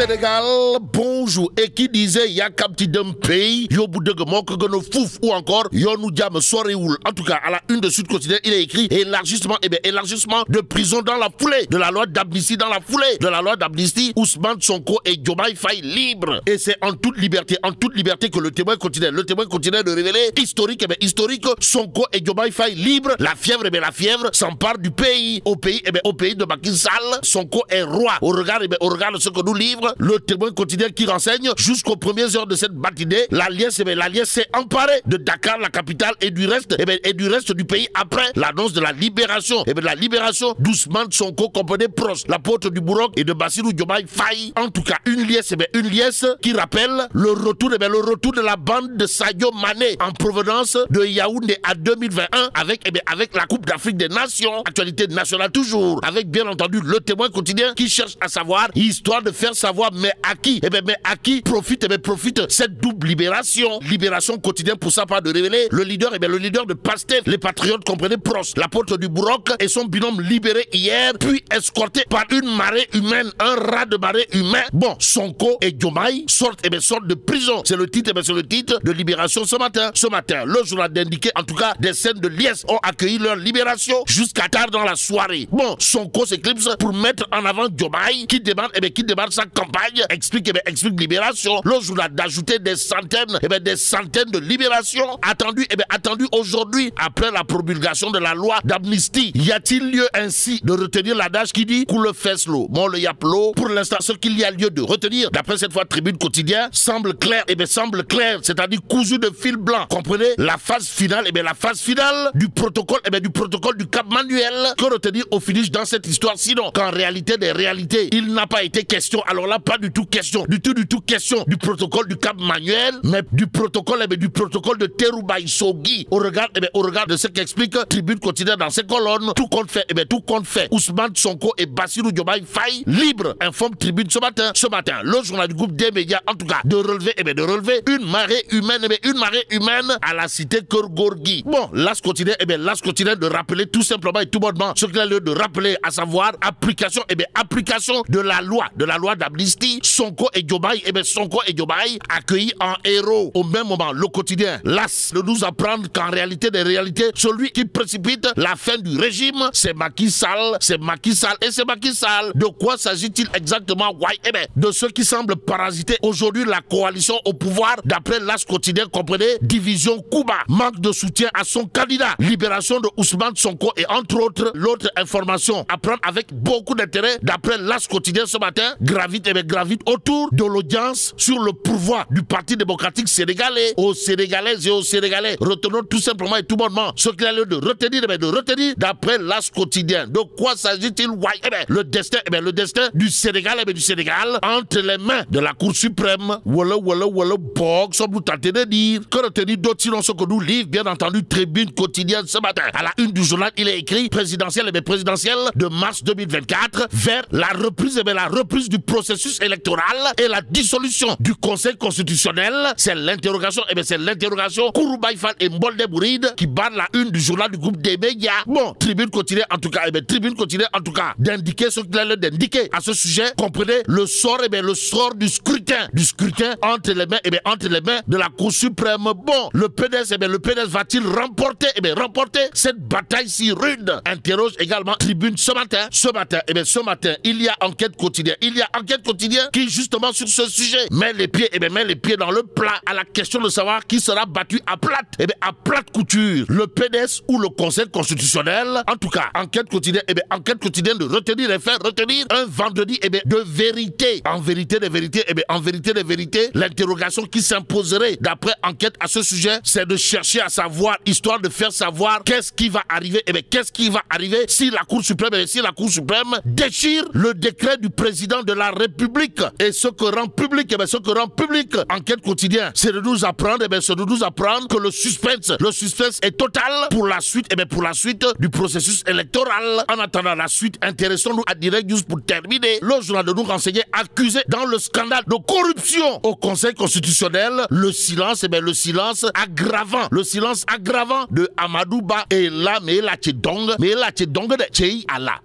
Sénégal, bonjour. Et qui disait y'a capti d'un pays, yo boudeg mok gono fouf ou encore yo nou diam soirée ou. En tout cas, à la une de Sud Quotidien, il est écrit élargissement, élargissement de prison dans la foulée de la loi d'amnistie, dans la foulée de la loi d'amnistie. Ousmane Sonko et Diomaye Faye libres. Et c'est en toute liberté que le témoin continue de révéler historique, historique, Sonko et Diomaye Faye libres. La fièvre, la fièvre s'empare du pays. Au pays de Macky Sall, Sonko est roi. Au regard de ce que nous livre le témoin quotidien qui renseigne jusqu'aux premières heures de cette matinée, l'alliance s'est emparée de Dakar, la capitale, et du reste, du pays après l'annonce de la libération, d'Ousmane Sonko, comprenez proche, l'apôtre du Bourok et de Bassirou Diomaye Faye. En tout cas, une liesse qui rappelle le retour de la bande de Sadio Mané en provenance de Yaoundé à 2021 avec la Coupe d'Afrique des Nations, actualité nationale toujours, avec bien entendu le témoin quotidien qui cherche à savoir, histoire de faire savoir, mais à qui profite cette double libération quotidienne pour sa part de révéler le leader de Pastef, les patriotes comprenez proche, l'apôtre du Bourok et son binôme libéré hier, puis escorté par une marée humaine, un raz de marée humain. Bon, Sonko et Diomaye sortent de prison. C'est le titre de Libération ce matin. Le journal d'indiquer, en tout cas, des scènes de liesse ont accueilli leur libération jusqu'à tard dans la soirée. Bon, Sonko s'éclipse pour mettre en avant Diomaye qui démarre sa campagne, explique Libération. Le journal d'ajouter des centaines de libérations attendues aujourd'hui après la promulgation de la loi d'amnistie. Y a-t-il lieu ainsi de retenir l'adage qui dit coule fesse l'eau, mon le yap l'eau? Pour l'instant, ce qu'il y a lieu de retenir, d'après cette fois Tribune Quotidien, semble clair, c'est-à-dire cousu de fil blanc. Comprenez la phase finale, du protocole, du Cap Manuel. Que retenir au finish dans cette histoire, sinon qu'en réalité des réalités, il n'a pas été question, alors là, pas du tout question du protocole du Cap Manuel, mais du protocole de Terouba Issogui. Au regard de ce qu'explique Tribune Quotidien dans ses colonnes, tout compte fait. Ousmane Sonko et Bassirou Diomaye Faye libres, informe Tribune ce matin. Le journal du groupe des médias, en tout cas, de relever une marée humaine à la cité Keur-Gorgui. Bon, l'As quotidien de rappeler tout simplement et tout bonnement ce qu'il a lieu de rappeler, à savoir application de la loi d'amnistie. Sonko et Diomaye accueillis en héros. Au même moment, le quotidien lasse de nous apprendre qu'en réalité des réalités, celui qui précipite la fin du régime, c'est Macky Sall. De quoi s'agit-il exactement? De ceux qui semblent parasiter aujourd'hui la coalition au pouvoir, d'après l'As quotidien, comprenez, division Kouba, manque de soutien à son candidat, libération de Ousmane Sonko et entre autres, l'autre information à prendre avec beaucoup d'intérêt, d'après l'As quotidien ce matin, gravite autour de l'audience sur le pourvoi du Parti démocratique sénégalais. Aux Sénégalaises et aux Sénégalais, retenons tout simplement et tout bonnement ce qu'il y a lieu de retenir, d'après l'As quotidien. De quoi s'agit-il? Le destin du Sénégal entre les mains de la Cour suprême. Voilà, bog, sommes-nous tentés de dire. Que retenir d'autres sinon ce que nous livre, bien entendu, Tribune Quotidienne ce matin. À la une du journal, il est écrit présidentielle de mars 2024 vers la reprise du processus électoral et la dissolution du Conseil constitutionnel. C'est l'interrogation, Kouroubaï Fall et Mbolde Bouride qui barrent la une du journal du groupe des médias. Bon, Tribune Quotidienne en tout cas, d'indiquer ce qu'il a l'air d'indiquer à ce sujet. Comprenez le sort du scrutin entre les mains de la Cour suprême. Bon, le PDS va-t-il remporter cette bataille si rude? Interroge également Tribune ce matin. Ce matin, il y a enquête quotidien qui justement sur ce sujet met les pieds dans le plat à la question de savoir qui sera battu à plate couture, le PDS ou le Conseil constitutionnel. En tout cas, enquête quotidienne de retenir un vendredi de vérité. En vérité des vérités, l'interrogation qui s'imposerait d'après enquête à ce sujet, c'est de chercher à savoir, histoire de faire savoir qu'est-ce qui va arriver si la Cour suprême déchire le décret du président de la République. Et ce que rend public, enquête quotidienne, c'est de nous apprendre que le suspense est total pour la suite du processus électoral. En attendant la suite, intéressons-nous à Direct News pour terminer. Le journal de nous renseigner accusé dans le scandale de corruption au Conseil constitutionnel. Le silence aggravant de Amadou Ba et la de Tchei Allah.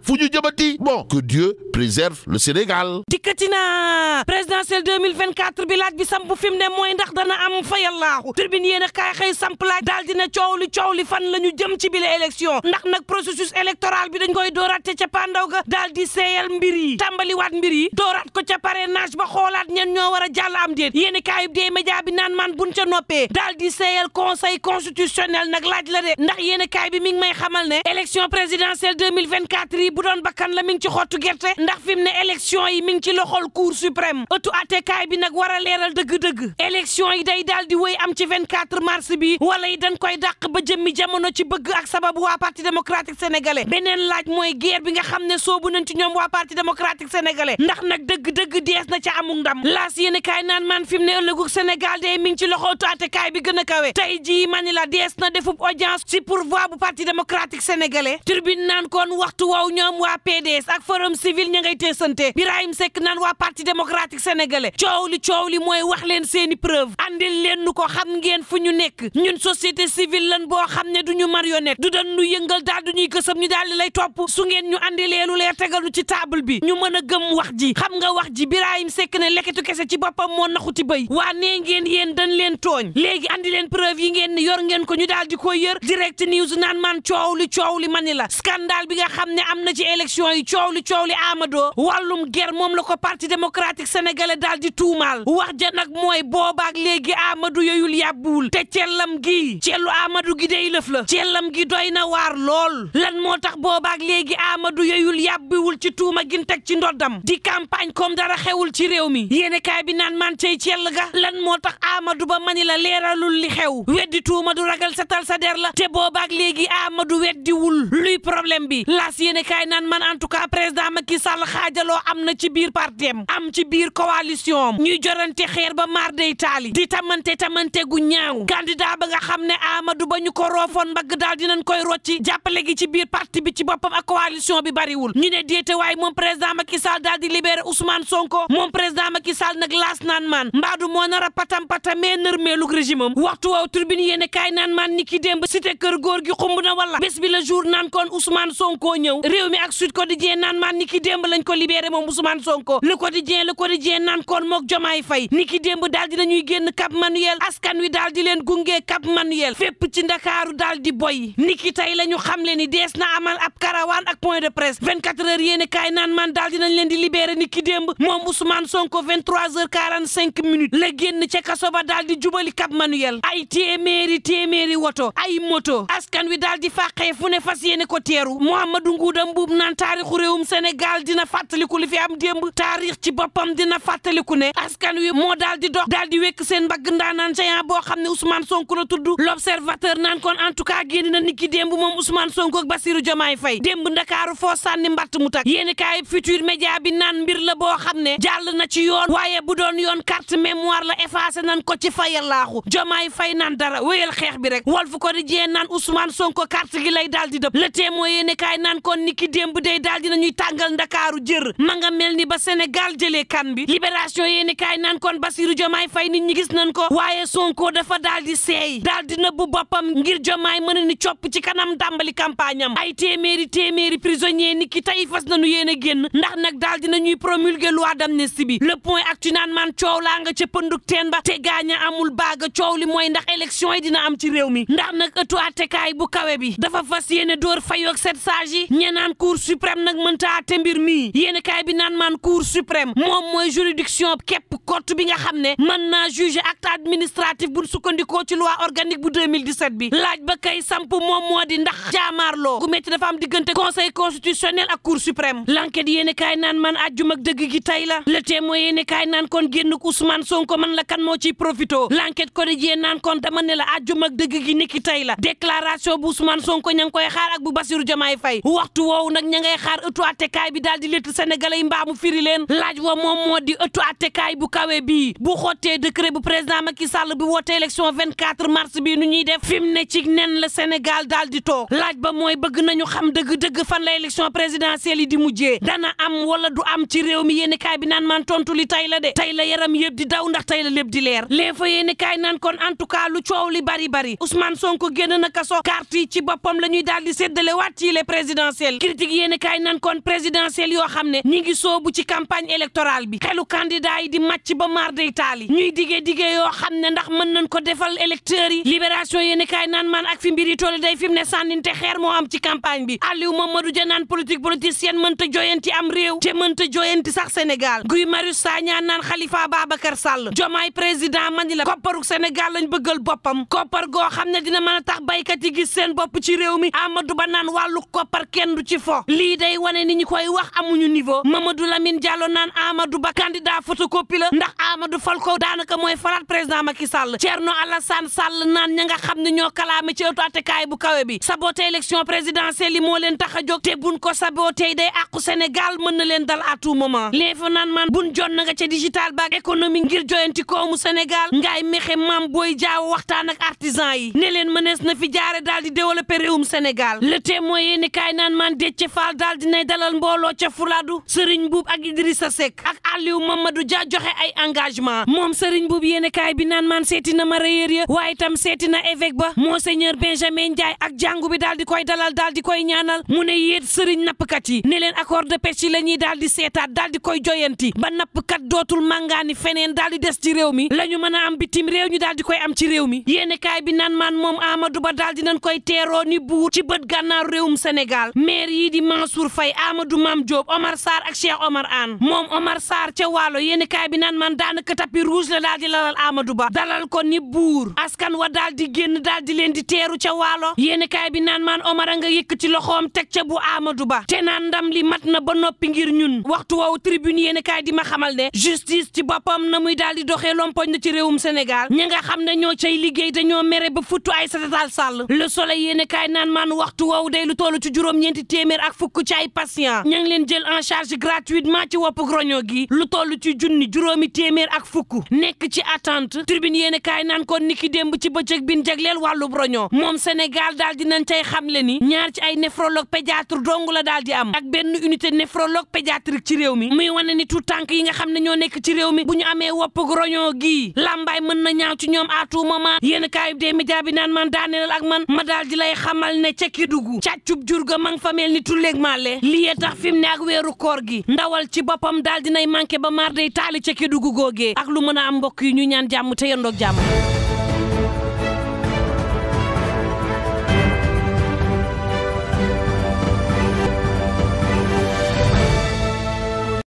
Bon, que Dieu préserve le Sénégal. yëkkati na présidentielle 2024 bi laaj bi samp fi mu ne mooy ndax dana am fayallaahu Tribune yéen a kaay xëy samp laaj daal dina coow li fan la ñu jëm ci bile élection ndax nag processus électoral bi dañ koy dooraat te ca pandaw ga daal di seeyal mbir yi tàmbaliwaat mbir yi dooraat ko ca parrainage ba xoolaat ñen ñoo war a jàll am déet yéen a kaay dee média bi naan man buñ ca noppee daal di seeyal conseil constitutionnel nag laaj la de ndax yéen a kaay bi mi ngi may xamal ne élection présidentielle 2024 yi bu doon bakkan la mi ngi ci xottu gerte ndax fi mu ne élection yi mi ngi ci loxol cour suprême ëttu attekaay bi nag war a leeral dëgg-dëgg élection yi day daal di wéy am ci 24 mars bi wala yi dañ koy dàq ba jëmmi jamono ci bëgg ak sababu waa parti démocratique sénégalais beneen laaj mooy guerre bi nga xam ne soobu nañ ci ñoom waa parti démocratique sénégalais ndax nag dëgg-dëgg dees na ca amul ndam laas yéen kaay naan man fi mu ne ëllëgu Sénégal de mi ngi ci loxo ëttu attekaay bi gën a kawe tey jii mani la dees na defub audience ci pourvoi bu parti démocratique sénégalais Tribune naan kon waxtu woow ñoom waa PDS ak forum civil ña ngay teesante Birahim Seck naan waa parti démocratique sénégalais coow li mooy wax leen seeni preuve andil leen nu ko xam ngeen fu ñu nekk ñun société civile lan boo xam ne du ñu marionnette du doon nu yëngal daal du ñuy gësam ñu daal di lay topp su ngeen ñu andilee lu leer tegalu ci table bi ñu mën a gëm wax ji xam nga wax ji Birahim Seck ne leketu kese ci boppam moo naxuti bëy waa nee ngeen yéen dañ leen tooñ léegi andi leen preuve yi ngeen ni yor ngeen ko ñu daal di koy yër direct news naan man coow li mani la scandale bi nga xam ne am na ci élection yi coow li Amadou wàllum ger moom la ko parti démocratique sénégalais daal di tuumaal wax ja nag mooy boobaak léegi Amadou yoyul yàbbuwul te cellam gi cellu Amadou gi day lëf la cellam gi doy na waar lool lan moo tax boobaak léegi Amadou yoyul yàbbiwul ci tuuma gin teg ci ndoddam di campagne comme dara xewul ci réew mi yéene kaay bi naan man cey cell ga lan moo tax Amadou ba mani la leeralul li xew weddi tuuma du ragal setal sa der la te boobaak léegi Amadou weddiwul luy problème bi laas yéene kaay naan man en tout cas président Macky Sall xaajaloo am na ci biir partem am ci biir coalition ñuy jorante xeer ba maar day taali di tamante gu ñaaw candidat ba nga xam ne Amadou ba ñu ko roofoon mbagg daal dinañ koy rocci jàppale gi ci biir parti bi ci boppam ak coalition bi bariwul ñu ne déete waaye moom président Macky Sall daal di libéré Ousmane Sonko moom président Macky Sall nag laas naan maan mbaadu moo nar a patamee nërmeelug régime am waxtu woow Tribune yéene kaay naan maan ni ki démb cité kër góor gi xumb na wala bés bi le jour naan kon Ousmane Sonko ñëw réew mi ak Sud Quotidien naan maan ni ki démb lañ ko libéré moom Ousmane Sonko le quotidien naan kon mook Jomaay Fay ni ki démb daal dinañuy génn Cap Manuel askan wi daal di leen gunge Cap Manuel fépp ci Ndakaaru daal di boy ni ki tey la ñu xamle ni dees na amal ab karawaan ak point de presse 24 heures yéene kaay naan man daal dinañ leen di libéré ni ki démb moom Ousmane Sonko 23h45 la génn ca kaso ba daal di jubali Cap Manuel ay téeméeri woto ay moto askan wi daal di fàqee fu ne fas yéene ko teeru Mouhamadou Ngouda Mboup naan taarixu réewum Sénégal dina fàttaliku li fi am démb taarix ci boppam dina fàttaliku ne askan wi moo daal di dox daal di wekk seen mbagg ndaanaan géant boo xam ne Ousmane Sonko la tudd l'observateur naan kon en tout cas génn na niki démb moom Ousmane Sonko ak Bassirou Diomaye Faye démb Ndakaaru foo sànni mbatt mu tak yéeni kaay Futurs Médias bi naan mbir la boo xam ne jàll na ci yoon waaye bu doon yoon carte mémoire la effacé nan ko ci fayalaaxu Diomaye Faye naan dara wéyal xeex bi rek Walf Quotidien naan Ousmane Sonko carte gi lay daal di dëpp Le Témoin yéeni kaay naan kon niki démb day daal di nañuy tàngal Ndakaaru jër ma nga mel ni ba Sénégal jëlee kan bi Libération yéeni kaay naan kon Bassirou Diomaye Faye nit ñi gis nañ ko waaye Sonko dafa daal di seey daal di nëbbu boppam ngir Diomaye mën ni copp ci kanam dàmbali campagne am ay téeméeri prisonnier ni ki tey fas nañu yéen a génn ndax nag daal di nañuy promulguer loi d'amnistie bi Le Point Actu naan man coow laa nga ca pënduk teen ba te gaaña amul baaga coow li mooy ndax élection yi dina am ci réew mi ndax nag ëttu attekaay bu kawe bi dafa fas yéene door fayoog sept sages yi ñenaan cour suprême nag mënta atte mbir mii yéene kaay bi naan man cour suprême moom mooy juridiction képp kott bi nga xam ne mën naa juger acte administratif bu sukkandikoo ci loi organique bu 2017 bi laaj ba kay samp moom moo di ndax jaamaarloo gu métti dafa am diggante conseil constitutionnel ak cour suprême l'enquête yéene kaay naan man àjjuma ak dëgg gi tey la Le Témoin yéene kaay naan kon génn Ousmane Sonko man la kan moo ciy profito l'enquête quotidien naan kon dama ne la àjjuma ak dëgg gi niki tey la déclaration bu Ousmane Sonko ña ngi koy xaar ak bu Bassirou Diomaye Faye waxtu woowu nag ña ngay xaar ëttu attekaay bi daal di létt sénégalais yi mbaamu firi leen laaj wa moom moo di ëttu attekaay bu kawe bii bu xottee décret bu président Macky Sall bi woote élection 24 mars bii nu ñuy def fi mu ne ci nen la Sénégal daal di toog laaj ba mooy bëgg nañu xam dëgg-dëgg fan la élection présidentielle yi di mujjee dana am wala du am ci réew mi yéeni kaay bi naan man tontu li tey la de tey la yaram yëpp di daw ndax tey la lépp di leer léeg fa yéeni kaay naan kon en tout cas lu coow li bari Ousmane Sonko génn na kaso carte yi ci boppam la ñuy daal di séddale waat ci les présidentielles critique yéeni kaay naan kon présidentielles yoo xam ne ñi ngi soobu ci campagne campagne électorale bi xelu candidat yi di màcc ba maar day taali ñuy digee yoo xam ne ndax mën nañ ko defal électeurs yi libération yéen kaay naan man ak fi mbir yi toll day fi mu ne sànninte xeer moo am ci campagne bi Aliou Mamadou Dia naan politique politicienne mënta joyanti am réew te mënta joyanti sax Sénégal Guy Marius Sagna naan Khalifa Babacar Sall Diomaye président mani la kopparuk Sénégal lañ bëggal boppam koppar goo xam ne dina mën a tax baykat yi gis seen bopp ci réew mi Amadou Ba naan wàllu koppar kenn du ci fo lii day wane ni ñu koy wax amuñu niveau Mamadou Lamine Diallo naan Amadou Ba candidat photocopie la ndax Amadou fal ko daanaka mooy falaat président Macky Sall Thierno Alassane Sall naan ña nga xam ne ñoo kalaame ci ëttu attekaay bu kawe bi saboté élection présidentielle yi moo leen tax a jóg te buñ ko saboté day àqu Sénégal mën na leen dal à tout moment léefa naan man buñ jon na nga ca digital baak économie ngir joyanti koomu Sénégal ngaay mexe maam booy jaaw waxtaan ak artisan yi ne leen mënees na fi jaare daal di développer réewum Sénégal le témoin yéeni kaay naan man Déthié Fall daal dinay dalal mbooloo ca Fuladu Serigne Boub ak Idrissa Seck ak Aliou Mamadou Dia joxe ay engagement moom Serigne Boub yéeni kaay bi naan man seeti na mareyeur ya waaye itam seeti na évêque ba Monseigneur Benjamin Ndiaye ak jàngu bi daal di koy dalal daal di koy ñaanal mu ne yéet Serigne nappkat yi ne leen accord de pêche yi la ñuy daal di seetaat daal di koy joyanti ba nappkat dootul màngaani feneen daal di des ci réew mi la ñu mën a am bitim réew ñu daal di koy am ci réew mi yéeni kaay bi naan man moom Amadou Ba daal di nañ koy teeroo ni buur ci bët gànnaaru réewum Sénégal maire yi di Mansour Faye Amadou Mame Diop Omar Sarr ak Cheikh Omar Anne moom Omar Sarr ca Waalo yéeni kaay bi naan man daanaka tapis rouge la daal di lalal Amadou Ba dalal ko ni buur askan wa daal di génn daal di leen di teeru ca Waalo yéeni kaay bi naan man Omar a nga yëkkati loxoom teg ca bu Amadou Ba te naan ndam li mat na ba noppi ngir ñun waxtu woowu tribune yéeni kaay di ma xamal ne justice ci boppam na muy daal di doxee lompoñ na ci réewum Sénégal ña nga xam ne ñoo cay liggéey dañoo mere ba futtu Aïssata Tall Sall le soleil yéeni kaay naan man waxtu woowu day lu toll ci juróom-ñeenti téeméer ak fukk ci ay patient ña ngi leen jël en charge gratuitement ci wopp groño gi lu toll ci junni juróomi téeméer ak fukk nekk ci attente tribune yéeni kaay naan kon niki démb ci bëccëg bin jagleel wàllu broño moom Sénégal daal dinañ cay xamle ni ñaar ci ay néphrologue pédiatre dong la daal di am ak benn unité néphrologue pédiatrique ci réew mi muy wane ni tout tànk yi nga xam ne ñoo nekk ci réew mi bu ñu amee wopp groño gi lambaay mën na ñaaw ci ñoom à tout moment yéen kaayub des médias bi naan man daaneel ak man ma daal di lay xamal ne ca Kédougou càccub jur ga ma nga fa mel ni tulleeg maale lii tax fi mu ne ak weeru koor gi ndawal ci boppam daal dinay manqué ba maar day taali ca Kédougou googee ak lu mën a am mbokk yi ñu ñaan jàmm te yendoog jàmm